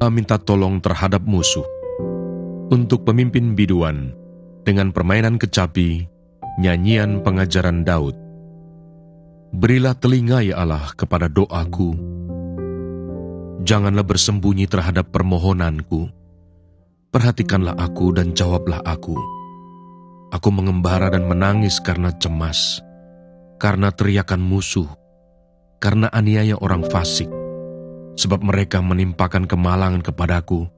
minta tolong terhadap musuh. Untuk pemimpin biduan, dengan permainan kecapi, nyanyian pengajaran Daud. Berilah telinga ya Allah kepada doaku. Janganlah bersembunyi terhadap permohonanku. Perhatikanlah aku dan jawablah aku. Aku mengembara dan menangis karena cemas, karena teriakan musuh, karena aniaya orang fasik, sebab mereka menimpakan kemalangan kepadaku,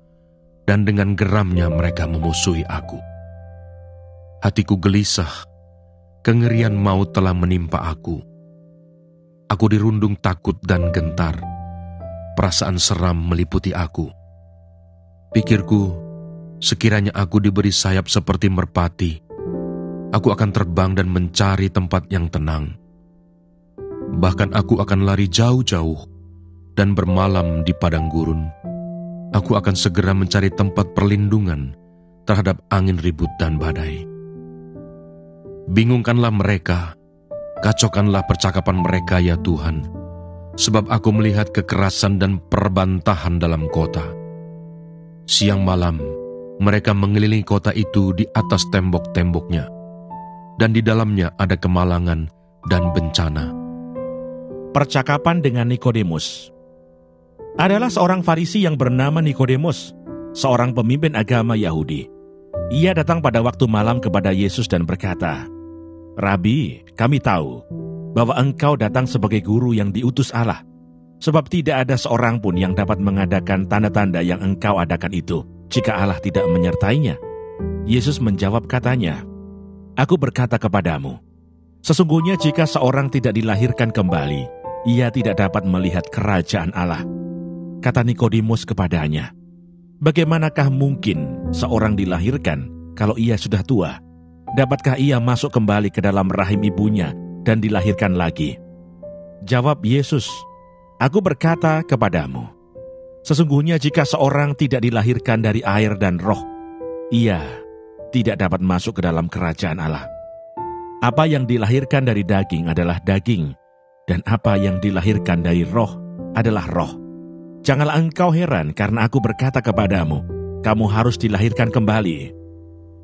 dan dengan geramnya mereka memusuhi aku. Hatiku gelisah, kengerian maut telah menimpa aku. Aku dirundung takut dan gentar, perasaan seram meliputi aku. Pikirku, sekiranya aku diberi sayap seperti merpati, aku akan terbang dan mencari tempat yang tenang. Bahkan aku akan lari jauh-jauh dan bermalam di padang gurun. Aku akan segera mencari tempat perlindungan terhadap angin ribut dan badai. Bingungkanlah mereka, kacaukanlah percakapan mereka ya Tuhan, sebab aku melihat kekerasan dan perbantahan dalam kota. Siang malam, mereka mengelilingi kota itu di atas tembok-temboknya, dan di dalamnya ada kemalangan dan bencana. Percakapan dengan Nikodemus. Adalah seorang Farisi yang bernama Nikodemus, seorang pemimpin agama Yahudi. Ia datang pada waktu malam kepada Yesus dan berkata, "Rabi, kami tahu bahwa engkau datang sebagai guru yang diutus Allah, sebab tidak ada seorang pun yang dapat mengadakan tanda-tanda yang engkau adakan itu, jika Allah tidak menyertainya." Yesus menjawab katanya, "Aku berkata kepadamu, sesungguhnya jika seorang tidak dilahirkan kembali, ia tidak dapat melihat kerajaan Allah." Kata Nikodemus kepadanya, "Bagaimanakah mungkin seorang dilahirkan kalau ia sudah tua? Dapatkah ia masuk kembali ke dalam rahim ibunya dan dilahirkan lagi?" Jawab Yesus, "Aku berkata kepadamu, sesungguhnya jika seorang tidak dilahirkan dari air dan roh, ia tidak dapat masuk ke dalam kerajaan Allah. Apa yang dilahirkan dari daging adalah daging, dan apa yang dilahirkan dari roh adalah roh. Janganlah engkau heran karena aku berkata kepadamu, kamu harus dilahirkan kembali.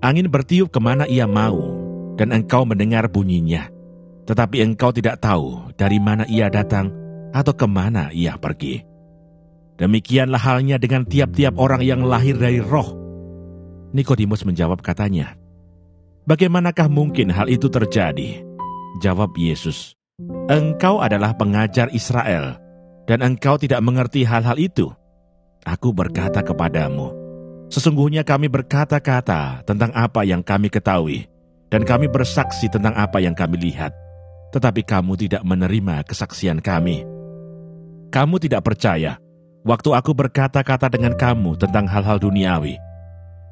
Angin bertiup kemana ia mau, dan engkau mendengar bunyinya, tetapi engkau tidak tahu dari mana ia datang atau kemana ia pergi. Demikianlah halnya dengan tiap-tiap orang yang lahir dari roh." Nikodemus menjawab katanya, "Bagaimanakah mungkin hal itu terjadi?" Jawab Yesus, "Engkau adalah pengajar Israel, dan engkau tidak mengerti hal-hal itu. Aku berkata kepadamu, sesungguhnya kami berkata-kata tentang apa yang kami ketahui, dan kami bersaksi tentang apa yang kami lihat, tetapi kamu tidak menerima kesaksian kami. Kamu tidak percaya waktu aku berkata-kata dengan kamu tentang hal-hal duniawi.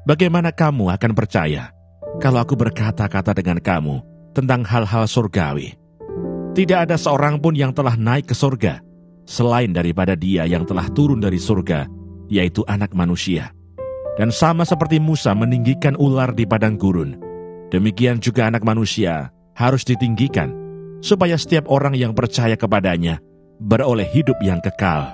Bagaimana kamu akan percaya kalau aku berkata-kata dengan kamu tentang hal-hal surgawi? Tidak ada seorang pun yang telah naik ke surga selain daripada Dia yang telah turun dari surga, yaitu Anak Manusia. Dan sama seperti Musa meninggikan ular di padang gurun, demikian juga Anak Manusia harus ditinggikan, supaya setiap orang yang percaya kepadanya beroleh hidup yang kekal.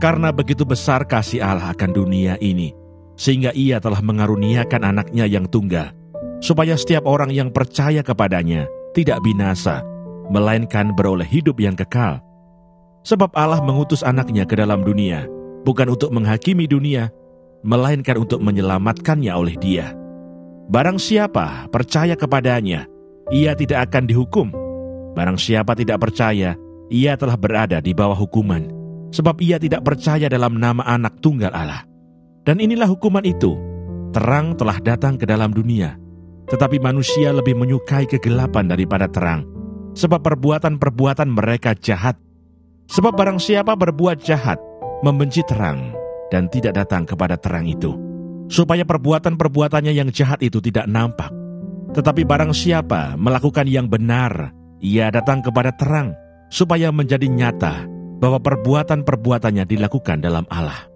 Karena begitu besar kasih Allah akan dunia ini, sehingga Ia telah mengaruniakan anaknya yang tunggal, supaya setiap orang yang percaya kepadanya tidak binasa, melainkan beroleh hidup yang kekal. Sebab Allah mengutus anaknya ke dalam dunia, bukan untuk menghakimi dunia, melainkan untuk menyelamatkannya oleh Dia. Barang siapa percaya kepadanya, ia tidak akan dihukum. Barang siapa tidak percaya, ia telah berada di bawah hukuman, sebab ia tidak percaya dalam nama Anak Tunggal Allah. Dan inilah hukuman itu, terang telah datang ke dalam dunia, tetapi manusia lebih menyukai kegelapan daripada terang, sebab perbuatan-perbuatan mereka jahat. Sebab barang siapa berbuat jahat, membenci terang, dan tidak datang kepada terang itu, supaya perbuatan-perbuatannya yang jahat itu tidak nampak. Tetapi barang siapa melakukan yang benar, ia datang kepada terang, supaya menjadi nyata bahwa perbuatan-perbuatannya dilakukan dalam Allah.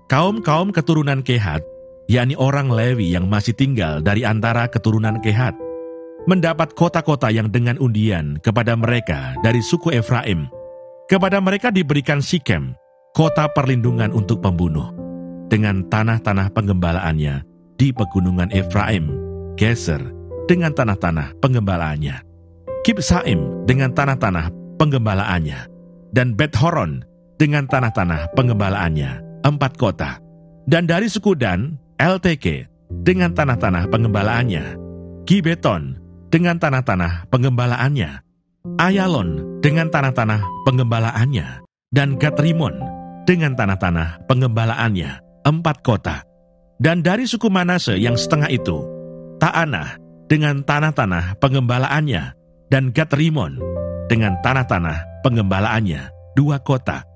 Kaum-kaum keturunan Kehat, yakni orang Lewi yang masih tinggal dari antara keturunan Kehat, mendapat kota-kota yang dengan undian kepada mereka dari suku Efraim. Kepada mereka diberikan Sikem, kota perlindungan untuk pembunuh, dengan tanah-tanah penggembalaannya di pegunungan Efraim, Geser dengan tanah-tanah penggembalaannya, Kibsaim dengan tanah-tanah penggembalaannya, dan Bet-Horon dengan tanah-tanah penggembalaannya, 4 kota. Dan dari suku Dan, LTK dengan tanah-tanah penggembalaannya, Gibeton dengan tanah-tanah penggembalaannya, Ayalon dengan tanah-tanah penggembalaannya, dan Gat-Rimon dengan tanah-tanah penggembalaannya, 4 kota. Dan dari suku Manase yang setengah itu, Ta'anah dengan tanah-tanah penggembalaannya, dan Gat-Rimon dengan tanah-tanah penggembalaannya, 2 kota.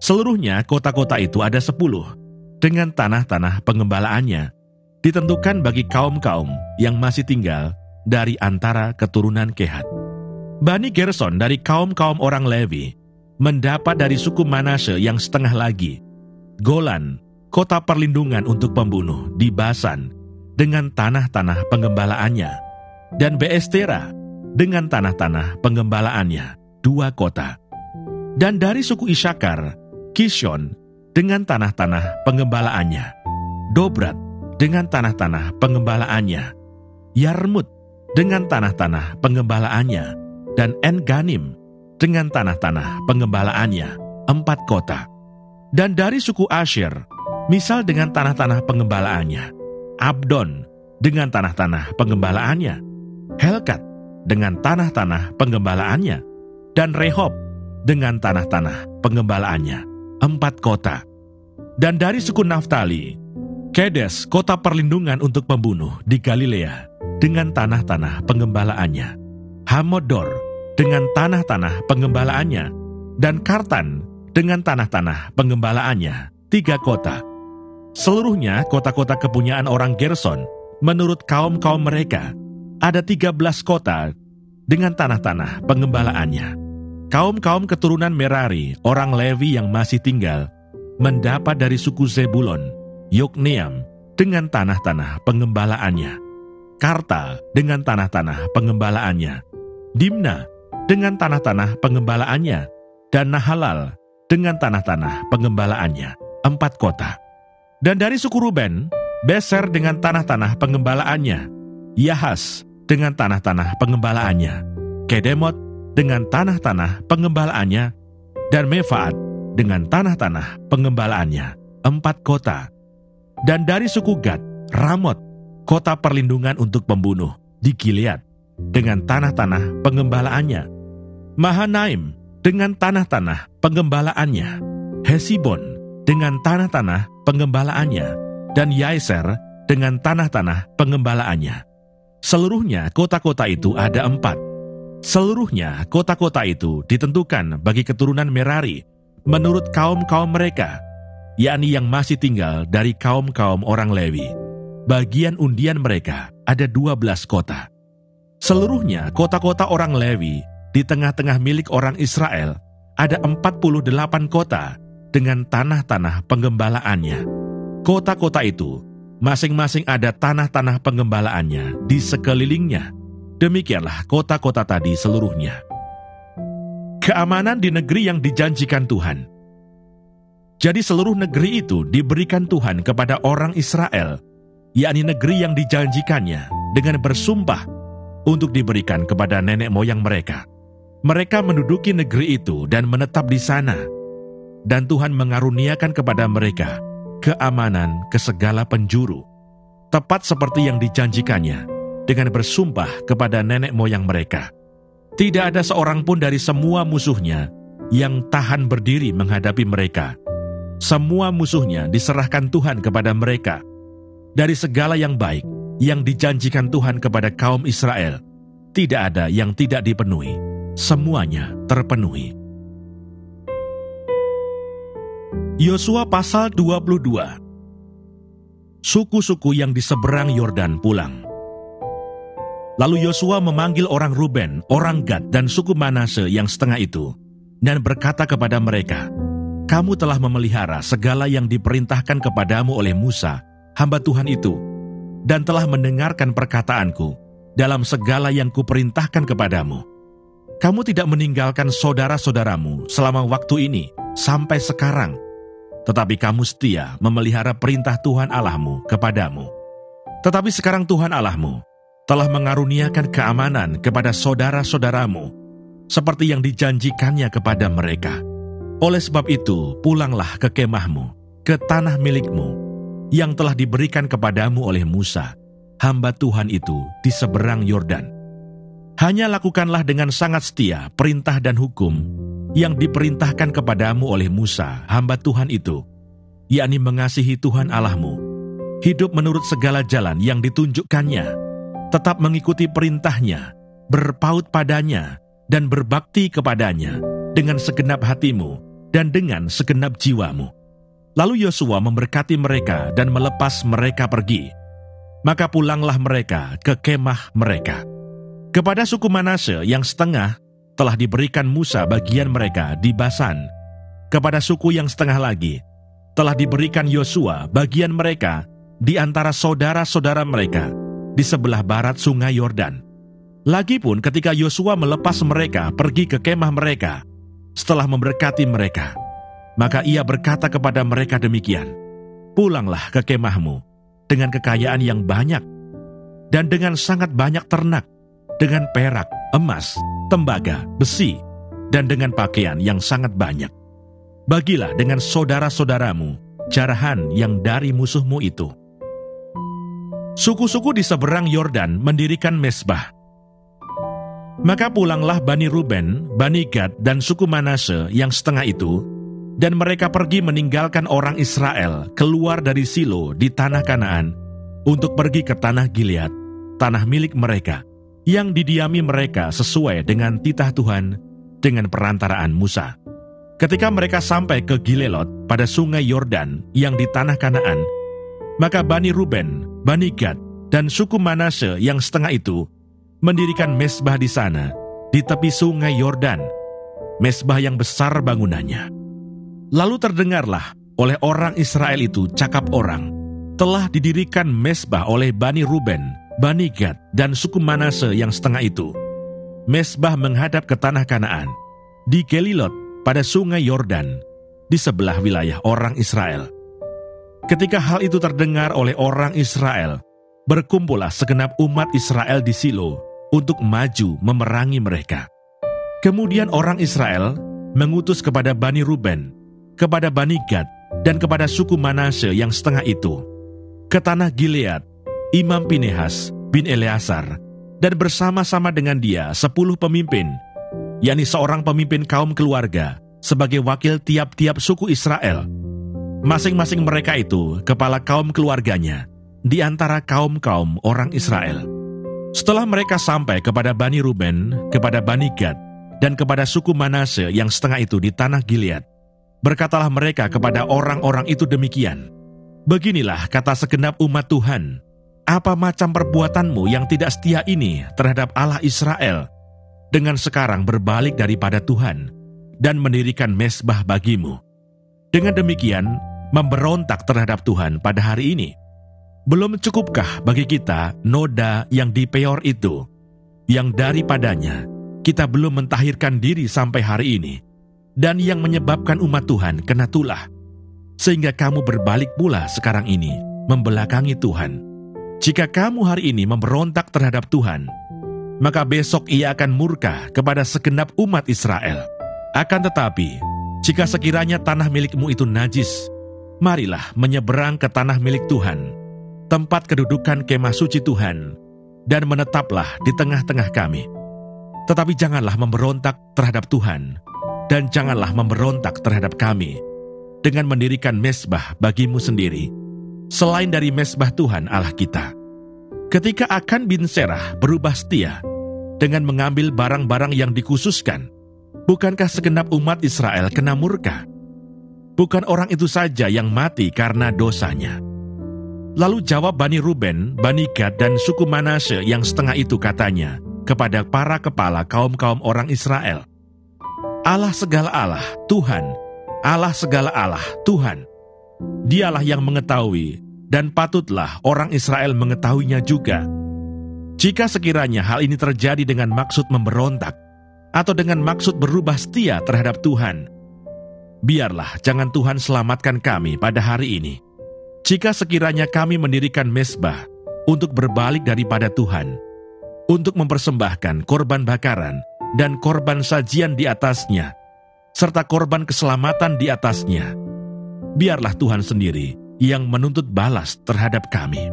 Seluruhnya kota-kota itu ada 10, dengan tanah-tanah penggembalaannya, ditentukan bagi kaum-kaum yang masih tinggal dari antara keturunan Kehat. Bani Gerson dari kaum-kaum orang Lewi mendapat dari suku Manase yang setengah lagi, Golan, kota perlindungan untuk pembunuh di Basan dengan tanah-tanah penggembalaannya, dan Beestera dengan tanah-tanah penggembalaannya, 2 kota. Dan dari suku Isakar, Kishon dengan tanah-tanah penggembalaannya, Dobrat dengan tanah-tanah pengembalaannya, Yarmut dengan tanah-tanah pengembalaannya, dan En-Ganim dengan tanah-tanah pengembalaannya, 4 kota. Dan dari suku Asher, Misal dengan tanah-tanah pengembalaannya, Abdon dengan tanah-tanah pengembalaannya, Helkat dengan tanah-tanah penggembalaannya, dan Rehob dengan tanah-tanah pengembalaannya, 4 kota. Dan dari suku Naftali, Kedes, kota perlindungan untuk pembunuh di Galilea dengan tanah-tanah penggembalaannya, Hamodor dengan tanah-tanah penggembalaannya, dan Kartan dengan tanah-tanah penggembalaannya, 3 kota. Seluruhnya kota-kota kepunyaan orang Gerson menurut kaum-kaum mereka, ada 13 kota dengan tanah-tanah pengembalaannya. Kaum-kaum keturunan Merari, orang Lewi yang masih tinggal, mendapat dari suku Zebulon, Yokneam dengan tanah-tanah pengembalaannya, Karta dengan tanah-tanah pengembalaannya, Dimna dengan tanah-tanah pengembalaannya, dan Nahalal dengan tanah-tanah pengembalaannya, 4 kota. Dan dari suku Ruben, Beser dengan tanah-tanah pengembalaannya, Yahas dengan tanah-tanah pengembalaannya, Kedemot dengan tanah-tanah pengembalaannya, dan Mefaat dengan tanah-tanah pengembalaannya, 4 kota. Dan dari suku Gad, Ramot, kota perlindungan untuk pembunuh di Gilead dengan tanah-tanah pengembalaannya, Mahanaim dengan tanah-tanah pengembalaannya, Hesibon dengan tanah-tanah pengembalaannya, dan Yaeser dengan tanah-tanah pengembalaannya. Seluruhnya kota-kota itu ada 4. Seluruhnya kota-kota itu ditentukan bagi keturunan Merari menurut kaum-kaum mereka, yakni yang masih tinggal dari kaum-kaum orang Lewi. Bagian undian mereka ada 12 kota. Seluruhnya kota-kota orang Lewi di tengah-tengah milik orang Israel ada 48 kota dengan tanah-tanah penggembalaannya. Kota-kota itu masing-masing ada tanah-tanah penggembalaannya di sekelilingnya. Demikianlah kota-kota tadi seluruhnya. Keamanan di negeri yang dijanjikan Tuhan. Jadi seluruh negeri itu diberikan Tuhan kepada orang Israel, yakni negeri yang dijanjikannya dengan bersumpah untuk diberikan kepada nenek moyang mereka. Mereka menduduki negeri itu dan menetap di sana. Dan Tuhan mengaruniakan kepada mereka keamanan ke segala penjuru, tepat seperti yang dijanjikannya dengan bersumpah kepada nenek moyang mereka. Tidak ada seorang pun dari semua musuhnya yang tahan berdiri menghadapi mereka. Semua musuhnya diserahkan Tuhan kepada mereka. Dari segala yang baik yang dijanjikan Tuhan kepada kaum Israel, tidak ada yang tidak dipenuhi. Semuanya terpenuhi. Yosua pasal 22. Suku-suku yang di seberang Yordan pulang. Lalu Yosua memanggil orang Ruben, orang Gad, dan suku Manase yang setengah itu, dan berkata kepada mereka, "Kamu telah memelihara segala yang diperintahkan kepadamu oleh Musa, hamba Tuhan itu, dan telah mendengarkan perkataanku dalam segala yang kuperintahkan kepadamu. Kamu tidak meninggalkan saudara-saudaramu selama waktu ini sampai sekarang, tetapi kamu setia memelihara perintah Tuhan Allahmu kepadamu. Tetapi sekarang Tuhan Allahmu telah mengaruniakan keamanan kepada saudara-saudaramu, seperti yang dijanjikannya kepada mereka. Oleh sebab itu, pulanglah ke kemahmu, ke tanah milikmu, yang telah diberikan kepadamu oleh Musa, hamba Tuhan itu di seberang Yordan. Hanya lakukanlah dengan sangat setia perintah dan hukum yang diperintahkan kepadamu oleh Musa, hamba Tuhan itu, yakni mengasihi Tuhan Allahmu, hidup menurut segala jalan yang ditunjukkannya, tetap mengikuti perintahnya, berpaut padanya, dan berbakti kepadanya dengan segenap hatimu dan dengan segenap jiwamu. Lalu Yosua memberkati mereka dan melepas mereka pergi. Maka pulanglah mereka ke kemah mereka. Kepada suku Manasye yang setengah telah diberikan Musa bagian mereka di Basan. Kepada suku yang setengah lagi telah diberikan Yosua bagian mereka di antara saudara-saudara mereka di sebelah barat sungai Yordan. Lagipun ketika Yosua melepas mereka pergi ke kemah mereka, setelah memberkati mereka, maka ia berkata kepada mereka demikian, "Pulanglah ke kemahmu dengan kekayaan yang banyak, dan dengan sangat banyak ternak, dengan perak, emas, tembaga, besi, dan dengan pakaian yang sangat banyak. Bagilah dengan saudara-saudaramu jarahan yang dari musuhmu itu." Suku-suku di seberang Yordan mendirikan mezbah. Maka pulanglah Bani Ruben, Bani Gad, dan suku Manasye yang setengah itu, dan mereka pergi meninggalkan orang Israel keluar dari Silo di tanah Kanaan untuk pergi ke tanah Gilead, tanah milik mereka, yang didiami mereka sesuai dengan titah Tuhan dengan perantaraan Musa. Ketika mereka sampai ke Gilelot pada sungai Yordan yang di tanah Kanaan, maka Bani Ruben, Bani Gad, dan suku Manasye yang setengah itu mendirikan mezbah di sana, di tepi sungai Yordan, mezbah yang besar bangunannya. Lalu terdengarlah oleh orang Israel itu cakap orang, telah didirikan mezbah oleh Bani Ruben, Bani Gad, dan suku Manasye yang setengah itu. Mezbah menghadap ke tanah Kanaan, di Gelilot pada sungai Yordan, di sebelah wilayah orang Israel. Ketika hal itu terdengar oleh orang Israel, berkumpullah segenap umat Israel di Silo untuk maju memerangi mereka. Kemudian orang Israel mengutus kepada Bani Ruben, kepada Bani Gad, dan kepada suku Manasye yang setengah itu, ke tanah Gilead, Imam Pinehas bin Eleazar, dan bersama-sama dengan dia 10 pemimpin, yakni seorang pemimpin kaum keluarga, sebagai wakil tiap-tiap suku Israel. Masing-masing mereka itu kepala kaum keluarganya, di antara kaum-kaum orang Israel. Setelah mereka sampai kepada Bani Ruben, kepada Bani Gad, dan kepada suku Manasye yang setengah itu di tanah Gilead, berkatalah mereka kepada orang-orang itu demikian, "Beginilah kata segenap umat Tuhan, apa macam perbuatanmu yang tidak setia ini terhadap Allah Israel, dengan sekarang berbalik daripada Tuhan, dan mendirikan mezbah bagimu. Dengan demikian, memberontak terhadap Tuhan pada hari ini. Belum cukupkah bagi kita noda yang di Peor itu, yang daripadanya kita belum mentahirkan diri sampai hari ini, dan yang menyebabkan umat Tuhan kena tulah, sehingga kamu berbalik pula sekarang ini membelakangi Tuhan. Jika kamu hari ini memberontak terhadap Tuhan, maka besok ia akan murka kepada segenap umat Israel. Akan tetapi, jika sekiranya tanah milikmu itu najis, marilah menyeberang ke tanah milik Tuhan, tempat kedudukan kemah suci Tuhan, dan menetaplah di tengah-tengah kami. Tetapi janganlah memberontak terhadap Tuhan, dan janganlah memberontak terhadap kami, dengan mendirikan mezbah bagimu sendiri, selain dari mezbah Tuhan Allah kita." Ketika Akan bin Serah berubah setia, dengan mengambil barang-barang yang dikhususkan, bukankah segenap umat Israel kena murka? Bukan orang itu saja yang mati karena dosanya. Lalu jawab Bani Ruben, Bani Gad, dan suku Manasye yang setengah itu katanya kepada para kepala kaum-kaum orang Israel, "Allah segala Allah, Tuhan, Allah segala Allah, Tuhan. Dialah yang mengetahui, dan patutlah orang Israel mengetahuinya juga. Jika sekiranya hal ini terjadi dengan maksud memberontak, atau dengan maksud berubah setia terhadap Tuhan, biarlah jangan Tuhan selamatkan kami pada hari ini. Jika sekiranya kami mendirikan mezbah untuk berbalik daripada Tuhan, untuk mempersembahkan korban bakaran dan korban sajian di atasnya, serta korban keselamatan di atasnya, biarlah Tuhan sendiri yang menuntut balas terhadap kami.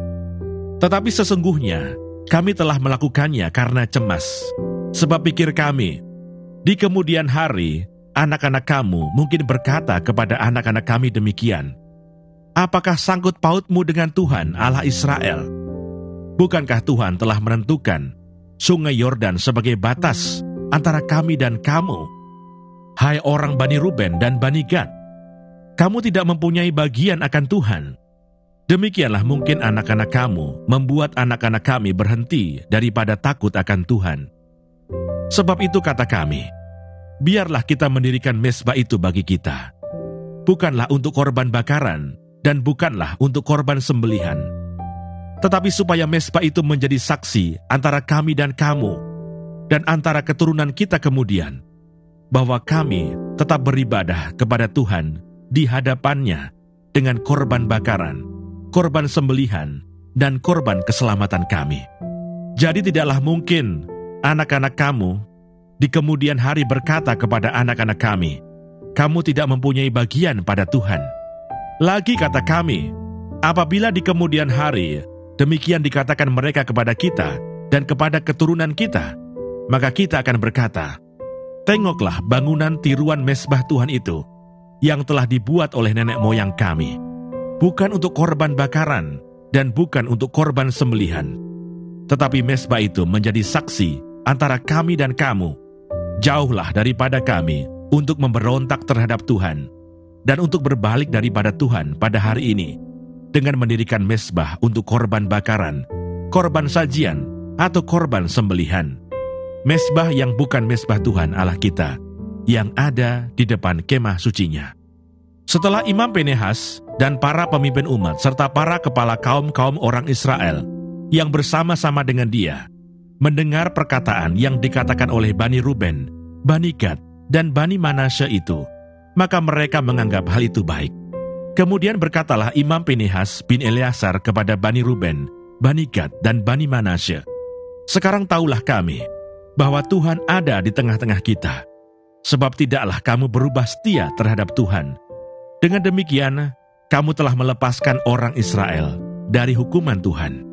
Tetapi sesungguhnya kami telah melakukannya karena cemas, sebab pikir kami, di kemudian hari anak-anak kamu mungkin berkata kepada anak-anak kami demikian, apakah sangkut pautmu dengan Tuhan Allah Israel? Bukankah Tuhan telah menentukan sungai Yordan sebagai batas antara kami dan kamu? Hai orang Bani Ruben dan Bani Gad, kamu tidak mempunyai bagian akan Tuhan. Demikianlah mungkin anak-anak kamu membuat anak-anak kami berhenti daripada takut akan Tuhan. Sebab itu kata kami, biarlah kita mendirikan mezbah itu bagi kita, bukanlah untuk korban bakaran dan bukanlah untuk korban sembelihan, tetapi supaya mezbah itu menjadi saksi antara kami dan kamu, dan antara keturunan kita kemudian, bahwa kami tetap beribadah kepada Tuhan di hadapannya dengan korban bakaran, korban sembelihan, dan korban keselamatan kami. Jadi tidaklah mungkin anak-anak kamu di kemudian hari berkata kepada anak-anak kami, kamu tidak mempunyai bagian pada Tuhan. Lagi kata kami, apabila di kemudian hari demikian dikatakan mereka kepada kita dan kepada keturunan kita, maka kita akan berkata, tengoklah bangunan tiruan mezbah Tuhan itu, yang telah dibuat oleh nenek moyang kami, bukan untuk korban bakaran dan bukan untuk korban sembelihan. Tetapi mezbah itu menjadi saksi antara kami dan kamu. Jauhlah daripada kami untuk memberontak terhadap Tuhan dan untuk berbalik daripada Tuhan pada hari ini dengan mendirikan mezbah untuk korban bakaran, korban sajian, atau korban sembelihan. Mezbah yang bukan mezbah Tuhan Allah kita, yang ada di depan kemah sucinya. Setelah Imam Pinehas dan para pemimpin umat serta para kepala kaum-kaum orang Israel yang bersama-sama dengan dia mendengar perkataan yang dikatakan oleh Bani Ruben, Bani Gad, dan Bani Manasye itu, maka mereka menganggap hal itu baik. Kemudian berkatalah Imam Pinehas bin Eleazar kepada Bani Ruben, Bani Gad, dan Bani Manasye, sekarang tahulah kami bahwa Tuhan ada di tengah-tengah kita, sebab tidaklah kamu berubah setia terhadap Tuhan. Dengan demikian, kamu telah melepaskan orang Israel dari hukuman Tuhan.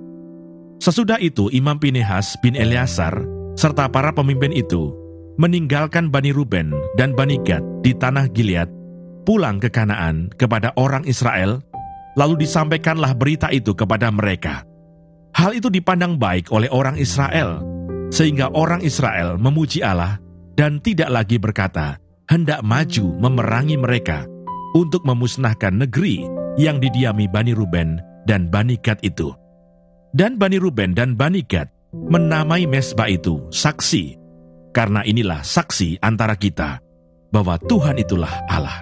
Sesudah itu Imam Pinehas bin Eleazar serta para pemimpin itu meninggalkan Bani Ruben dan Bani Gad di tanah Gilead, pulang ke Kanaan kepada orang Israel, lalu disampaikanlah berita itu kepada mereka. Hal itu dipandang baik oleh orang Israel, sehingga orang Israel memuji Allah dan tidak lagi berkata, hendak maju memerangi mereka untuk memusnahkan negeri yang didiami Bani Ruben dan Bani Gad itu. Dan Bani Ruben dan Bani Gad menamai mezbah itu saksi, karena inilah saksi antara kita, bahwa Tuhan itulah Allah.